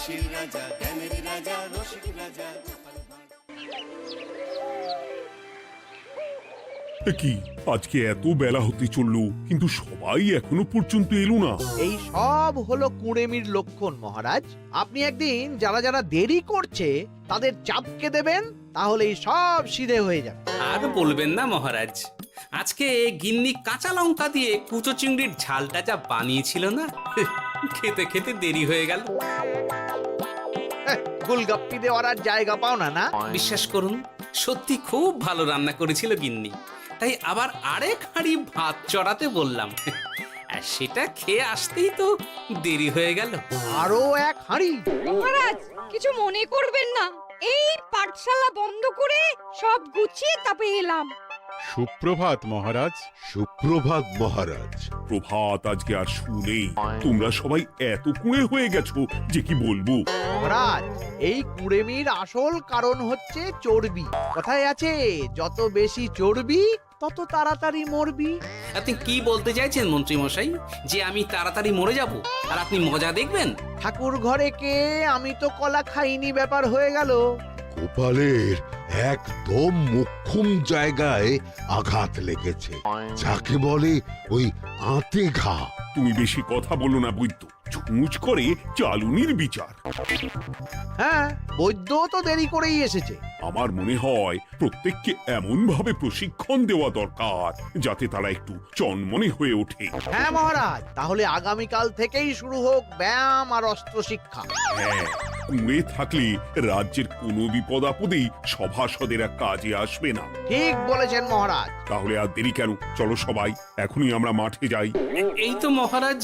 হাসির রাজা, জ্ঞানের রাজা, রসিক রাজা। কি আজকে এত বেলা হতে চললো, কিন্তু সবাই এখনো পর্যন্ত এলো না। এই সব হলো কুঁড়েমির লক্ষণ মহারাজ। আপনি একদিন যারা যারা দেরি করছে তাদের চাপকে দেবেন, তাহলেই সব সিধে হয়ে যাবে। আর বলবেন না মহারাজ, আজকে গিন্নি কাঁচা লঙ্কা দিয়ে কুচো চিংড়ির ঝালটা যা বানিয়েছিল না, খেতে খেতে দেরি হয়ে গেল। গোলগাপ্পি দেওয়ার আর জায়গা পাও না না? বিশ্বাস করুন, সত্যি খুব ভালো রান্না করেছিল গিন্নি, তাই আবার আরেক হাঁড়ি ভাত চড়াতে বললাম। আর সেটা খেয়ে আসতেই তো দেরি হয়ে গেল। আরো এক হাঁড়ি? মহারাজ কিছু মনে করবেন না, এই পাঠশালা বন্ধ করে সব গুছিয়ে তারপরে এলাম। সুপ্রভাত মহারাজ। সুপ্রভাত মহারাজ। প্রভাত আজকে আর শুনেই, তোমরা সবাই এত কুঁড়ে হয়ে গেছো যে কি বলবো। মহারাজ, এই কুঁড়েমির আসল কারণ হচ্ছে চর্বি। কথায় আছে, যত বেশি চর্বি তত তাড়াতাড়ি মরবি। আপনি কি বলতে চাইছেন মন্ত্রী মশাই, যে আমি তাড়াতাড়ি মরে যাব আর আপনি মজা দেখবেন? ঠাকুর ঘরে কে, আমি তো কলা খাইনি ব্যাপার হয়ে গেল। গোপালের একদম মোক্ষম জায়গায় আঘাত লেগেছে, যাকে বলে ওই আঁতে ঘা। তুমি বেশি কথা বলো না বৈদ্য, ছুঁচ করে চালুনির বিচার। হ্যাঁ, বৈদ্য তো দেরি করেই এসেছে। আমার মনে হয় প্রত্যেককে এমন ভাবে প্রশিক্ষণ দেওয়া দরকার যাতে তারা একটু চনমনে হয়ে ওঠে। হ্যাঁ মহারাজ, তাহলে আগামীকাল থেকেই শুরু হোক ব্যায়াম আর অস্ত্র শিক্ষা। হ্যাঁ, কুঁড়ে থাকলে রাজ্যের কোনো বিপদ আপদেই সভাসদেরা কাজে আসবে না। ঠিক বলেছেন মহারাজ। তাহলে আর দেরি কেন, চলো সবাই এখনই আমরা মাঠে যাই। এই তো মহারাজ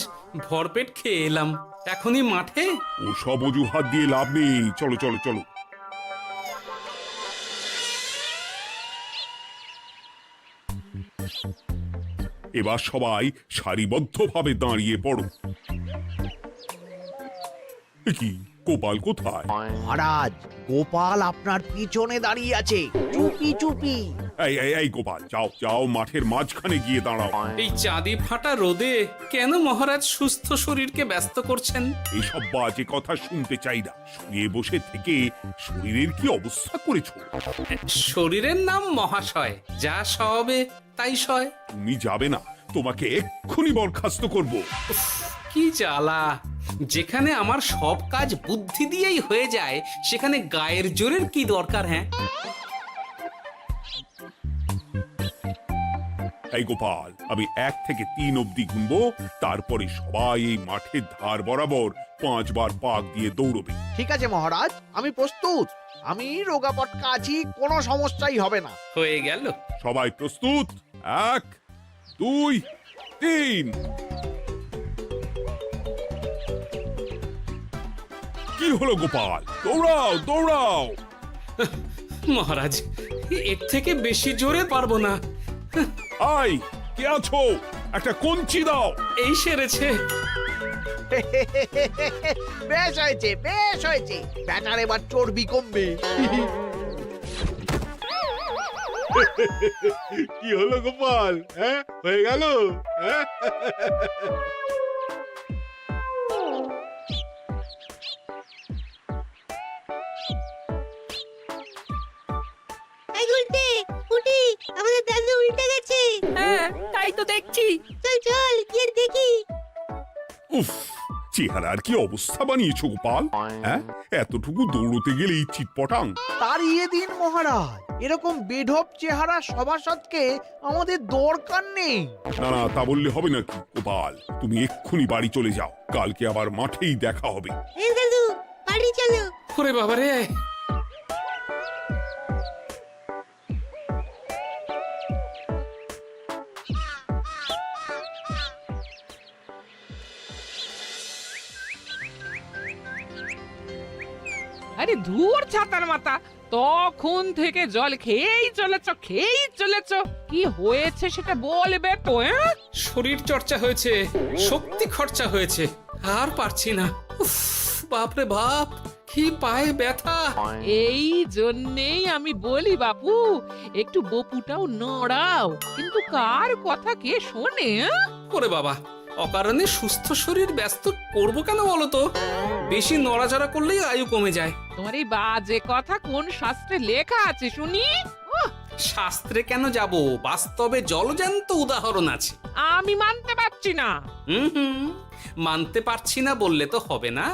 ভরপেট খেয়ে এলাম, এখনই মাঠে? ও সব অজুহাত দিয়ে লাভ নেই, চলো চলো চলো। এবার সবাই সারিবদ্ধভাবে দাঁড়িয়ে পড়ো। এ কি, গোপাল কোথায়? মহারাজ, গোপাল আপনার পিছনে দাঁড়িয়ে আছে, চুপি চুপি। এই এই এই গোপাল, যাও যাও, মাঠের মাঝখানে গিয়ে দাঁড়াও। এই চাঁদি ফাটা রোদে কেন মহারাজ সুস্থ শরীরকে ব্যস্ত করছেন? এইসব বাজে কথা শুনতে চাই না। শুয়ে বসে থেকে শরীরের কি অবস্থা করেছো? শরীরের নাম মহাশয়, যা সবে তাই সয়। তুমি যাবে না, তোমাকে এক্ষুনি বরখাস্ত করবো। কি জ্বালা! যেখানে আমার সব কাজ বুদ্ধি দিয়েই হয়ে যায়, সেখানে গায়ের জোরের কি দরকার? হ্যাঁ, এই গোপাল, আমি 1 থেকে 3 অব্দি গুনবো, তারপরে সবাই এই মাঠের ধার বরাবর 5 বার পাক দিয়ে দৌড়বে। ঠিক আছে মহারাজ, আমি প্রস্তুত। আমি রোগা পটকা আছি, কোনো সমস্যাই হবে না। হয়ে গেল। সবাই প্রস্তুত? 1, 2, 3। কি হলো গোপাল, দৌড়াও দৌড়াও। মহারাজ, এর থেকে বেশি জোরে পারবো না। আই, কে আছো? একটা কঞ্চি দাও। এই সেরেছে। বেশ হয়েছে, বেশ হয়েছে। ব্যাটার এবার চর্বি কমবে। কি হলো গোপাল? হ্যাঁ, হয়ে গেল? হ্যাঁ? এই উল্টে উঠি, আমাদের দাদু উল্টে গেছে। হ্যাঁ, তাই তো দেখছি। চল চল গিয়ে দেখি। উফ, চেহারার কি অবস্থা বানিয়েছো গোপাল? হ্যাঁ, এতটুকু দৌড়তে গেলেই চিটপটাং। তাড়িয়ে দিন মহারাজ, এরকম বেঢপ চেহারা সভাসদকে আমাদের দরকার নেই। না না, তা বললে হবে নাকি গোপাল? তুমি এক্ষুনি বাড়ি চলে যাও, কালকে আবার মাঠেই দেখা হবে। এই দাদু, বাড়ি চলো। ওরে বাবারে! আরে ধুর ছাতার মাথা, তখন থেকে জল খেয়েই চলেছ। কি হয়েছে সেটা বলবে তো? শরীর চর্চা হয়েছে, শক্তি খরচা হয়েছে, আর পারছি না। উফ, বাপরে বাপ, কি পায়ে ব্যথা! এই জন্যেই আমি বলি বাপু, একটু বপুটাও নড়াও, কিন্তু কার কথা কে শোনে? ওরে বাবা, অকারণে সুস্থ শরীর ব্যস্ত করবো কেন বলো তো? বেশি নড়াচড়া করলেই আয়ু কমে যায়। তোমার এই বাজে কথা কোন শাস্ত্রে লেখা আছে শুনি? শাস্ত্রে কেন যাব, বাস্তবে জলজ্যান্ত উদাহরণ আছে। আমি মানতে পারছি না। হুম, মানতে পারছি না বললে তো হবে না,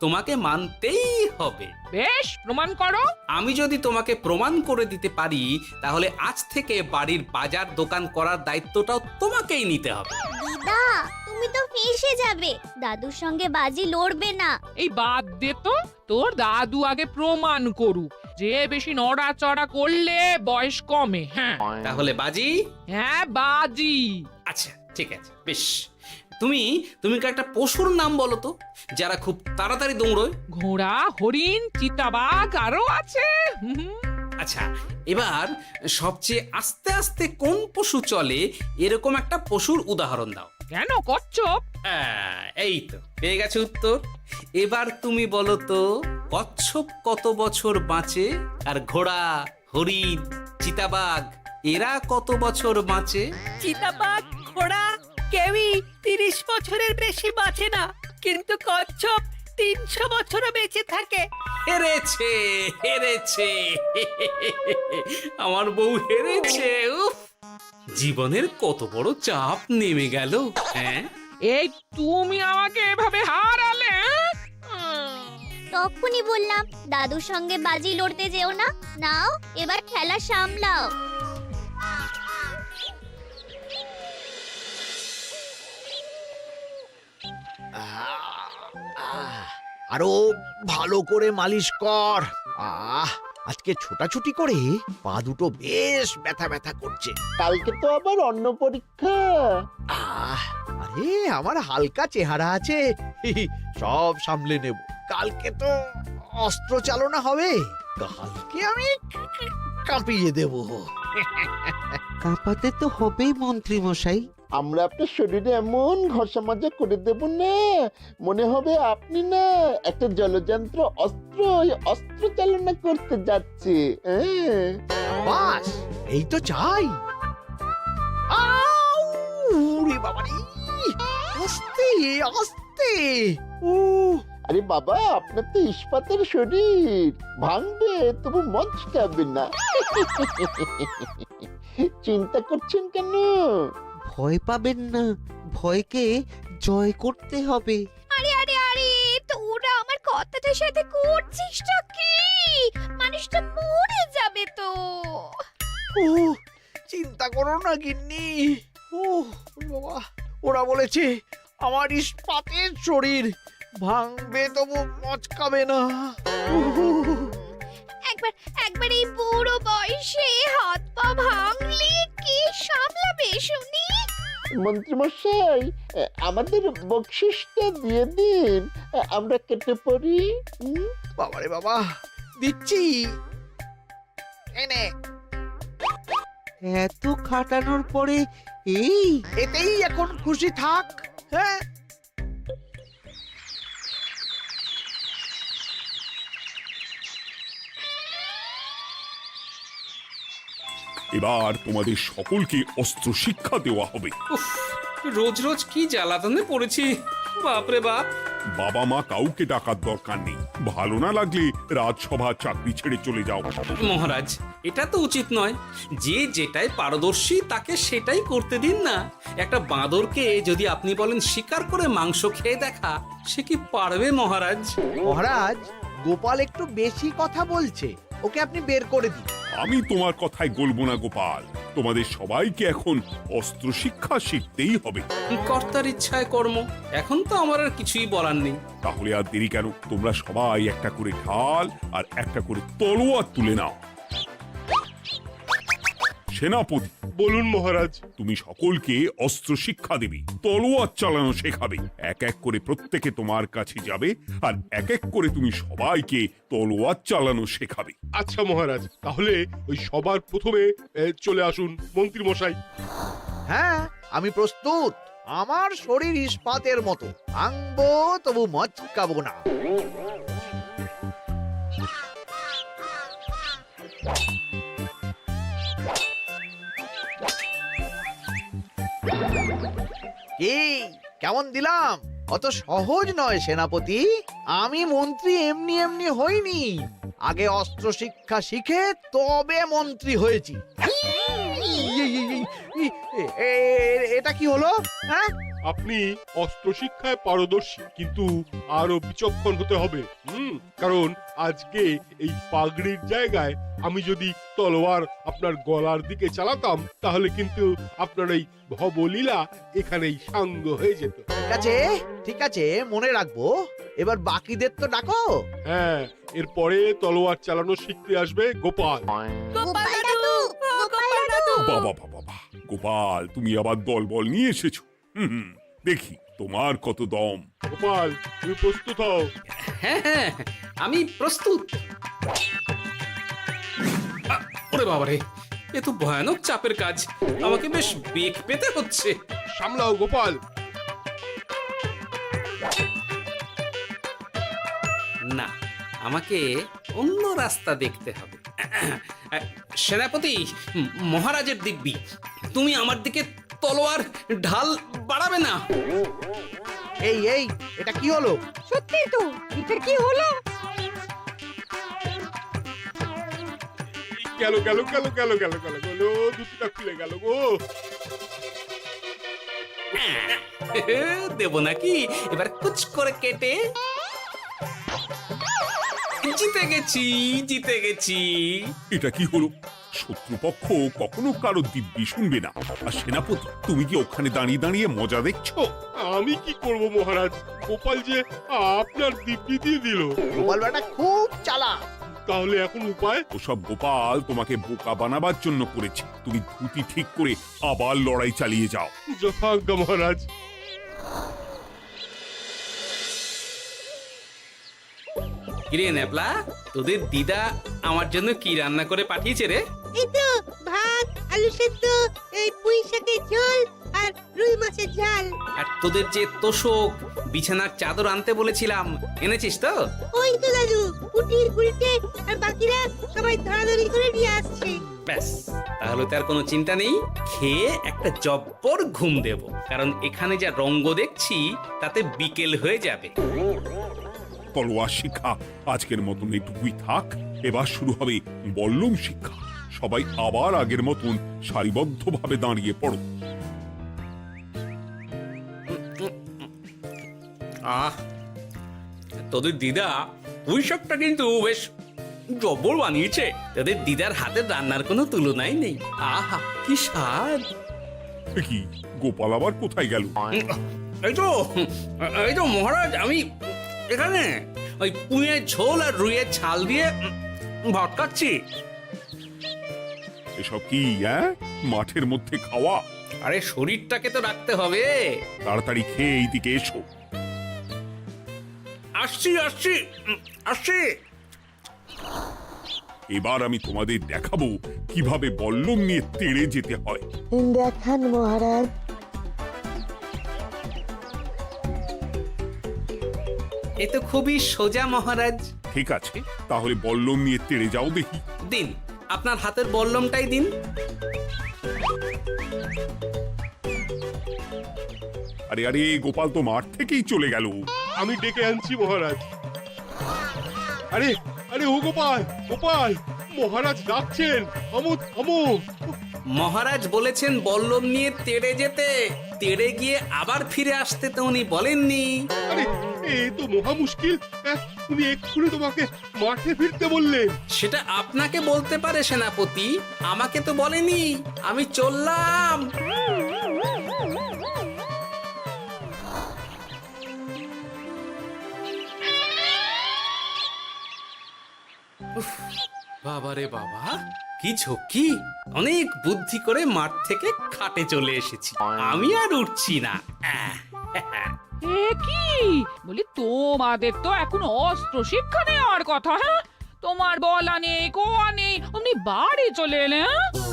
তোমাকে মানতেই হবে। বেশ, প্রমাণ করো। আমি যদি তোমাকে প্রমাণ করে দিতে পারি, তাহলে আজ থেকে বাড়ির বাজার দোকান করার দায়িত্বটাও তোমাকেই নিতে হবে। দিদা তুমি তো ফেঁসে যাবে, দাদুর সঙ্গে বাজি লড়বে না। এই বাদ দে তো, তোর দাদু আগে প্রমাণ করুক যে বেশি নড়াচড়া করলে বয়স কমে। হ্যাঁ তাহলে বাজি? হ্যাঁ বাজি। আচ্ছা ঠিক আছে, বেশ। তুমি একটা পশুর নাম বলো তো, যারা খুব তাড়াতাড়ি দৌড়য়। ঘোড়া, হরিণ, চিতাবাঘ আরো আছে। আচ্ছা, এবার সবচেয়ে আস্তে আস্তে কোন পশু চলে এরকম একটা পশুর উদাহরণ দাও। কেন কচ্ছপ? এই তো পেয়ে গেছে উত্তর। এবার তুমি বলো তো, কচ্ছপ কত বছর বাঁচে, আর ঘোড়া, হরিণ, চিতাবাঘ এরা কত বছর বাঁচে? চিতাবাঘ, ঘোড়া কেউই 30 বছরের বেশি বাঁচে না, কিন্তু কচ্ছপ 300 বছরও বেঁচে থাকে। হেরেছে, হেরেছে, আমার বউ হেরেছে। উফ, জীবনের কত বড় চাপ নেমে গেল। হ্যাঁ, এই তুমি আমাকে এভাবে হারালে? তখনই বললাম দাদুর সঙ্গে বাজি লড়তে যেও না। নাও এবার খেলা সামলাও। আরো ভালো করে মালিশ কর। আজকে ছোটাছুটি করে পা দুটো বেশ ব্যথা ব্যথা করছে। কালকে তো আবার অন্য পরীক্ষা। আরে আমার হালকা চেহারা আছে, সব সামলে নেব। কালকে তো অস্ত্র চালনা হবে, কালকে আমি কাঁপিয়ে দেব। কাঁপাতে তো হবেই মন্ত্রী মশাই। আমরা আপনার শরীরে এমন ঘষা মাজা করে দেব না, মনে হবে আপনি না একটা জলযন্ত্র অস্ত্র চালনা করতে যাচ্ছে। বাস এই তো চাই। বাবারি, আস্তে আস্তে। আরে বাবা, আপনার তো ইস্পাতের শরীর, ভাঙবে তবু মচকাবে না। চিন্তা করছেন কেন? ভয় পাবেন না, ভয়কে জয় করতে হবে। আরে আরে আরে, তোরা আমার কথাটার সাথে করছিসটা কি? মানুষটা মরে যাবে তো। চিন্তা করো না গিন্নি। বাবা, ওরা বলেছে আমার ইস্পাতের শরীর, ভাঙবে তবু মচকাবে না। একবার এই বুড়ো বয়সে হাত পা ভাঙলে কি সামলাবে শুনি? মন্ত্রী মশাই, আমাদের বকশিসটা দিয়ে দিন, আমরা কেটে পড়ি। বাবারে বাবা, দিচ্ছি। এনে এত খাটানোর পরে এতেই এখন খুশি থাক। হ্যাঁ, এবার তোমাদের সকলকে অস্ত্র শিক্ষা দেওয়া হবে। উফ, রোজ রোজ কি জ্বালাতনে পড়েছি, বাপরে বাপ। বাবা মা কাউকে ডাকার দরকার নেই, ভালো না লাগলে রাজসভা চাকরি ছেড়ে চলে যাও। মহারাজ, এটা তো উচিত নয়। যে যেটাই পারদর্শী তাকে সেটাই করতে দিন না। একটা বাঁদরকে যদি আপনি বলেন শিকার করে মাংস খেয়ে দেখা, সে কি পারবে মহারাজ? মহারাজ, গোপাল একটু বেশি কথা বলছে, ওকে আপনি বের করে দিন। আমি তোমার কথায় গলবো না গোপাল, তোমাদের সবাইকে এখন অস্ত্র শিক্ষা শিখতেই হবে। কর্তার ইচ্ছায় কর্ম, এখন তো আমার আর কিছুই বলার নেই। তাহলে আর দেরি কেন, তোমরা সবাই একটা করে ঢাল আর একটা করে তলোয়ার তুলে নাও। সেনাপতি, বলুন মহারাজ। তুমি সকলকে অস্ত্র শিক্ষা দেবে, তলোয়ার চালানো শেখাবে। এক এক করে প্রত্যেকে তোমার কাছে যাবে আর এক এক করে তুমি সবাইকে তলোয়ার চালানো শেখাবে। আচ্ছা মহারাজ, তাহলে ওই সবার প্রথমে চলে আসুন মন্ত্রী মশাই। হ্যাঁ, আমি প্রস্তুত। আমার শরীর ইস্পাতের মতো, ভাঙবো তবু মচকাবো না। কি কেমন দিলাম? অত সহজ নয় সেনাপতি। আমি মন্ত্রী এমনি এমনি হইনি, আগে অস্ত্র শিক্ষা শিখে তবে মন্ত্রী হয়েছি। এটা কি হলো? হ্যাঁ, আপনি অস্ত্র শিক্ষায় পারদর্শী, কিন্তু আরো বিচক্ষণ হতে হবে। কারণ আজকে এই পাগড়ির জায়গায় আমি যদি তলোয়ার আপনার গলার দিকে চালাতাম, তাহলে কিন্তু আপনার এই ভবলীলা এখানেই সাঙ্গ হয়ে যেত। ঠিক আছে ঠিক আছে, মনে রাখবো। এবার বাকিদের তো ডাকো। হ্যাঁ, এরপরে তলোয়ার চালানো শিখতে আসবে গোপাল। গোপাল দাদু, গোপাল দাদু। বাবা বাবা বাবা, গোপাল তুমি আবার দলবল নিয়ে এসেছো। দেখি তোমার কত দম। গোপাল, তুমি প্রস্তুত হও। হ্যাঁ হ্যাঁ, আমি প্রস্তুত। ওরে বাবারে, এ তো ভয়ানক চাপের কাজ, আমাকে বেশ বেগ পেতে হচ্ছে। সামলাও গোপাল। না, আমাকে অন্য রাস্তা দেখতে হবে। সেনাপতি, মহারাজের দিব্যি, তুমি আমার দিকে তলোয়ার ঢাল বাড়াবে না। এই এই, এটা কি হলো? সত্যি তো, এটা কি হলো? গেল গেল গেল গেল গেল গেল গেল, দুটিটা খুলে গেল গো। দেব নাকি এবার কুচ করে কেটে? জিতে গেছি, জিতে গেছি। এটা কি হলো? শত্রুপক্ষ কখনো কারো দিব্যি শুনবে না। আর সেনাপতি, তুমি কি ওখানে দাঁড়িয়ে দাঁড়িয়ে মজা দেখছো? আমি কি করব মহারাজ, গোপাল যে আপনার দিব্যি দিয়ে দিল। গোপাল বেটা খুব চালাক। তাহলে এখন উপায়? ওসব গোপাল তোমাকে বোকা বানাবার জন্য করেছে। তুমি ধুতি ঠিক করে আবার লড়াই চালিয়ে যাও। যথাজ্ঞা মহারাজ। কিরে ন্যাপলা, তোদের দিদা আমার জন্য কি রান্না করে পাঠিয়েছে রে? এই তো ভাত, আলু সেদ্ধ, এই পুঁই শাকের ঝোল আর রুই মাছের ঝাল। আর তোদের যে তোষক, বিছানার চাদর আনতে বলেছিলাম, এনেছিস তো? ওই তো দাদু, কুটির কুড়িতে আর বাকিরা সবাই ধরাধরি করে নিয়ে আসছে। ব্যাস, তাহলে তার কোনো চিন্তা নেই। খেয়ে একটা জব্বর ঘুম দেব, কারণ এখানে যা রঙ্গ দেখছি তাতে বিকেল হয়ে যাবে। তলোয়ার শিক্ষা আজকের মতন এইটুকুই থাক। এবার শুরু হবে বল্লম শিক্ষা। সবাই আবার আগের মতন সারিবদ্ধভাবে দাঁড়িয়ে পড়ো। আহ, তোদের দিদা পুঁই শাকটা কিন্তু বেশ জব্বর বানিয়েছে। তোদের দিদার হাতের রান্নার কোনো তুলনাই নেই। আহা, কি স্বাদ! এ কি, গোপাল আবার কোথায় গেল? এই তো মহারাজ, আমি এখানে ওই পুঁইয়ের ঝোল আর রুইয়ের ছাল দিয়ে ভাত খাচ্ছি। এসব কি মাঠের মধ্যে খাওয়া? আরে শরীরটাকে তো রাখতে হবে। তাড়াতাড়ি খেয়ে এইদিকে এসো। আসছি আসছি আসছি। এবার আমি তোমাদের দেখাবো কিভাবে বল্লম নিয়ে তেড়ে যেতে হয়। দেখান মহারাজ। এ তো খুবই সোজা মহারাজ। ঠিক আছে, তাহলে বল্লম নিয়ে তেড়ে যাও দেখি। দিন, আপনার হাতের বল্লমটাই দিন। আরে আরে, গোপাল তো মাঠ থেকেই চলে গেল। আমি ডেকে আনছি মহারাজ। আরে আরে, ও গোপাল, গোপাল, মহারাজ ডাকছেন। থামো থামো। মহারাজ বলেছেন বল্লম নিয়ে তেড়ে যেতে, তেড়ে গিয়ে আবার ফিরে আসতে তো উনি বলেননি। আরে, এ তো মহা মুশকিল। উনি এক্ষুনি তোমাকে মাঠে ফিরতে বললেন। সেটা আপনাকে বলতে পারে সেনাপতি, আমাকে তো বলেনি। আমি চললাম। বাবারে বাবা, কি ঝক্কি! অনেক বুদ্ধি করে মাঠ থেকে খাটে চলে এসেছি। আমি আর উঠছি না। এ কি বলি, তোমাদের তো এখন অস্ত্র শিক্ষা নেওয়ার কথা। হ্যাঁ, তোমার বলা নেই, কোয়া নেই, অমনি বাড়ি চলে এলে।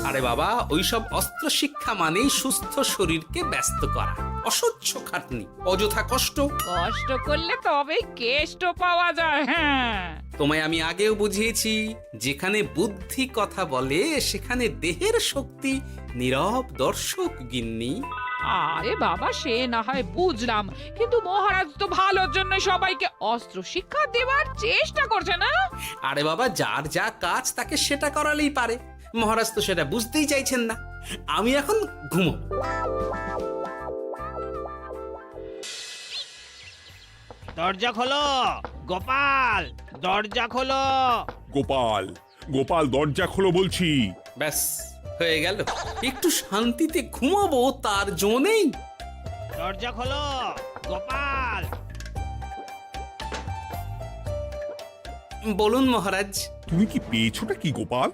আরে বাবা, ওইসব অস্ত্র শিক্ষা মানেই সুস্থ শরীরকে ব্যস্ত করা, অসহ্য খাটনি, অযথা কষ্ট। কষ্ট করলে তবেই কেষ্ট পাওয়া যায়। হ্যাঁ, তোমায় আমি আগেও বুঝিয়েছি, যেখানে বুদ্ধি কথা বলে সেখানে দেহের শক্তি নীরব দর্শক গিন্নি। আরে বাবা, সে না হয় বুঝলাম, কিন্তু মহারাজ তো ভালোর জন্য সবাইকে অস্ত্র শিক্ষা দেওয়ার চেষ্টা করছে না? আরে বাবা, যার যা কাজ তাকে সেটা করালেই পারে। মহারাজ তো সেটা বুঝতেই চাইছেন না। আমি এখন ঘুমো। দরজা খোলো গোপাল, দরজা খোলো। গোপাল, গোপাল দরজা খোলো বলছি। ব্যাস হয়ে গেল। একটু শান্তিতে ঘুমাবো তার জো নেই। দরজা খোলো গোপাল। বলুন মহারাজ। তুমি কি পেয়েছোটা কি গোপাল?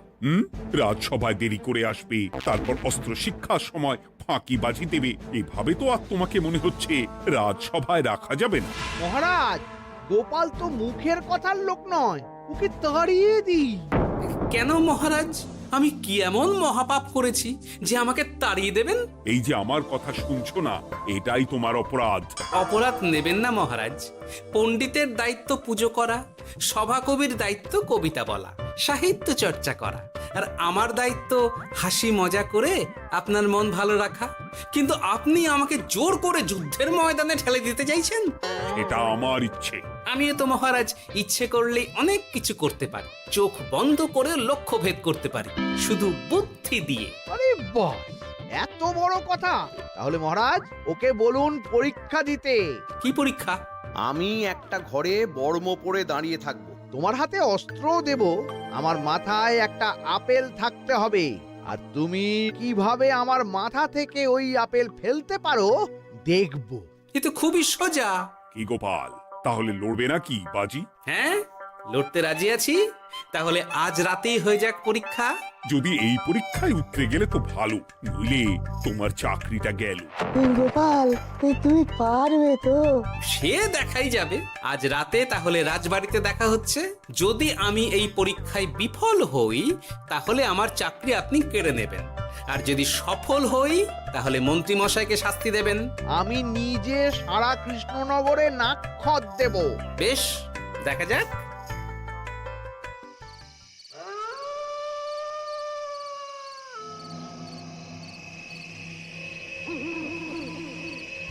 রাজসভায় দেরি করে আসবে, তারপর অস্ত্র শিক্ষার সময় ফাঁকিবাজি দেবে, এভাবে তো আর তোমাকে মনে হচ্ছে রাজসভায় রাখা যাবে না। মহারাজ, গোপাল তো মুখের কথার লোক নয়, ওকে তাড়িয়ে দিই। কেন মহারাজ? আমি কি এমন মহাপাপ করেছি যে আমাকে তাড়িয়ে দেবেন? এই যে আমার কথা শুনছো না, এটাই তোমার অপরাধ। অপরাধ নেবেন না মহারাজ। পণ্ডিতের দায়িত্ব পুজো করা, সভাকবির দায়িত্ব কবিতা বলা, সাহিত্য চর্চা করা, আর আমার দায়িত্ব হাসি মজা করে আপনার মন ভালো রাখা। কিন্তু আপনি আমাকে জোর করে যুদ্ধের ময়দানে ঠেলে দিতে চাইছেন। এটা আমার ইচ্ছে। আমিও তো মহারাজ ইচ্ছে করলেই অনেক কিছু করতে পারি। চোখ বন্ধ করে লক্ষ্য ভেদ করতে পারি, শুধু বুদ্ধি দিয়ে। আরে বাহ, এত বড় কথা! তাহলে মহারাজ, ওকে বলুন পরীক্ষা দিতে। কি পরীক্ষা? আমি একটা ঘরে বর্ম পরে দাঁড়িয়ে থাকবো। তোমার হাতে অস্ত্রও দেব, আমার মাথায় একটা আপেল থাকতে হবে, আর তুমি কিভাবে আমার মাথা থেকে ওই আপেল ফেলতে পারো দেখব। এ তো খুবই সোজা। কি গোপাল, তাহলে লড়বে নাকি বাজি? হ্যাঁ, লড়তে রাজি আছি। তাহলে আজ রাতেই হয়ে যাক পরীক্ষা। যদি এই পরীক্ষায় উতরে গেলে তো ভালো, নইলে তোমার চাকরিটা গেল। গোপাল, তুমি পারবে তো? সে দেখাই যাবে। আজ রাতে তাহলে রাজবাড়িতে দেখা হচ্ছে। যদি আমি এই পরীক্ষায় বিফল হই, তাহলে আমার চাকরি আপনি কেড়ে নেবেন। আর যদি সফল হই, তাহলে মন্ত্রী মশাইকে শাস্তি দেবেন। আমি নিজে সারা কৃষ্ণনগরে নাক্ষত দেব। বেশ, দেখা যাক।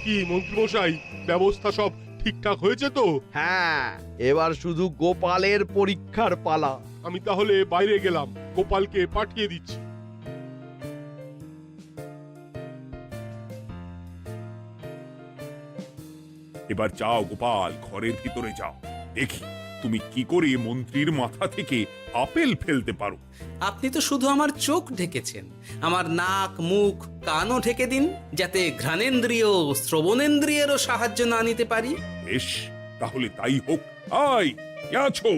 কি মন্ত্রীমশাই, ব্যবস্থা সব ঠিকঠাক হয়েছে তো? হ্যাঁ, এবার শুধু গোপালের পরীক্ষার পালা। আমি তাহলে বাইরে গেলাম, গোপালকে পাঠিয়ে দিচ্ছি। এবার যাও গোপাল, ঘরের ভিতরে যাও, দেখি তুমি কি করে মন্ত্রীর মাথা থেকে আপেল ফেলতে পারো। আপনি তো শুধু আমার চোখ ঢেকেছেন, আমার নাক মুখ কানও ঢেকে দিন, যাতে ঘ্রাণেন্দ্রিয় শ্রবণেন্দ্রিয়েরও সাহায্য না নিতে পারি। বেশ, তাহলে তাই হোক। আয়, কে আছো?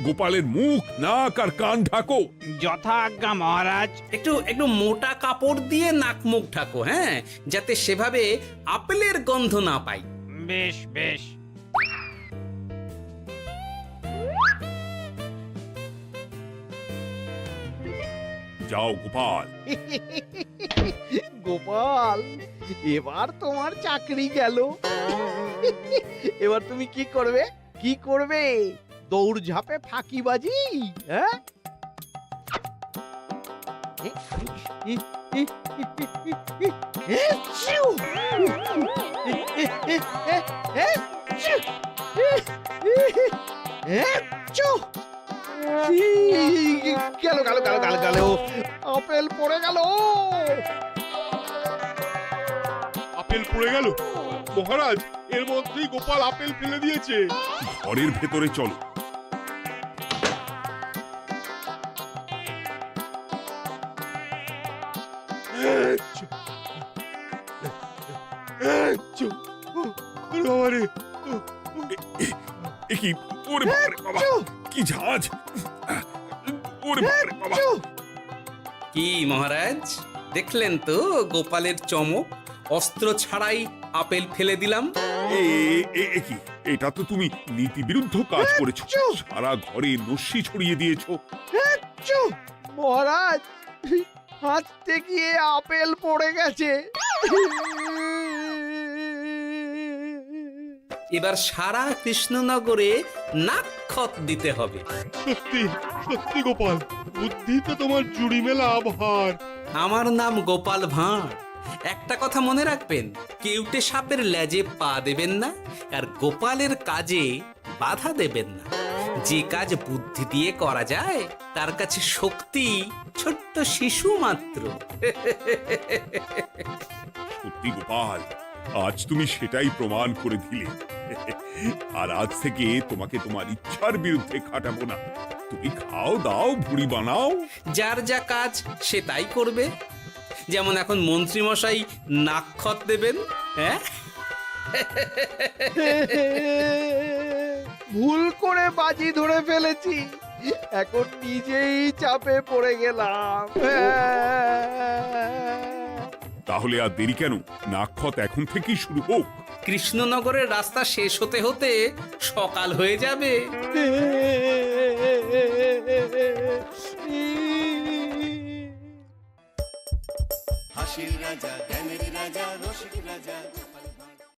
গোপালের মুখ নাক আর কান ঢাকো। যথা আজ্ঞা মহারাজ। একটু একটু মোটা কাপড় দিয়ে নাক মুখ ঢাকো, হ্যাঁ, যাতে সেভাবে আপেলের গন্ধ না পাই। বেশ বেশ। যাও গোপাল। গোপাল, এবার তোমার চাকরি গেল। এবার তুমি কি করবে? কি করবে? দৌড় ঝাঁপে ফাঁকিবাজি? হ্যাঁ? গেল গেল গেল গেল গেল, আপেল পড়ে গেল। আপেল পড়ে গেল? মহারাজ, এর মধ্যেই গোপাল আপেল ফেলে দিয়েছে। ঘরের ভেতরে চলো। কি ওরে বাবারে বাবা, কি ঝাঁজ! ওরে বাবারে বাবা। কি মহারাজ, দেখলেন তো গোপালের চমক? অস্ত্র ছাড়াই আপেল ফেলে দিলাম। কি, এটা তো তুমি নীতি বিরুদ্ধ কাজ করেছো। সারা ঘরে নস্যি ছড়িয়ে দিয়েছো। মহারাজ, হাঁটতে গিয়ে আপেল পড়ে গেছে। এবার সারা কৃষ্ণনগরে নাক্ষত দিতে হবে। সত্যি সত্যি গোপাল, বুদ্ধিতে তোমার জুড়ি মেলা ভার। আমার নাম গোপাল ভাঁড়, একটা কথা মনে রাখবেন, কেউটে সাপের লেজে পা দেবেন না, আর গোপালের কাজে বাধা দেবেন না। যে কাজ বুদ্ধি দিয়ে করা যায় তার কাছে শক্তি ছোট্ট শিশু মাত্র। সত্যি গোপাল, আজ তুমি সেটাই প্রমাণ করে দিলে। আর আজ থেকে তোমাকে তোমার ইচ্ছার বিরুদ্ধে খাটাবো না। তুমি খাও দাও ভুড়ি বানাও। যার যা কাজ সে তাই করবে। যেমন এখন মন্ত্রী মশাই নাক্ষত দেবেন। হ্যাঁ, ভুল করে বাজি ধরে ফেলেছি, এখন নিজেই চাপে পড়ে গেলাম। তাহলে আর দেরি কেন, নাক্ষত এখন থেকেই শুরু হোক। কৃষ্ণনগরের রাস্তা শেষ হতে হতে সকাল হয়ে যাবে। হাসির রাজা, জ্ঞানের রাজা, রসিক রাজা।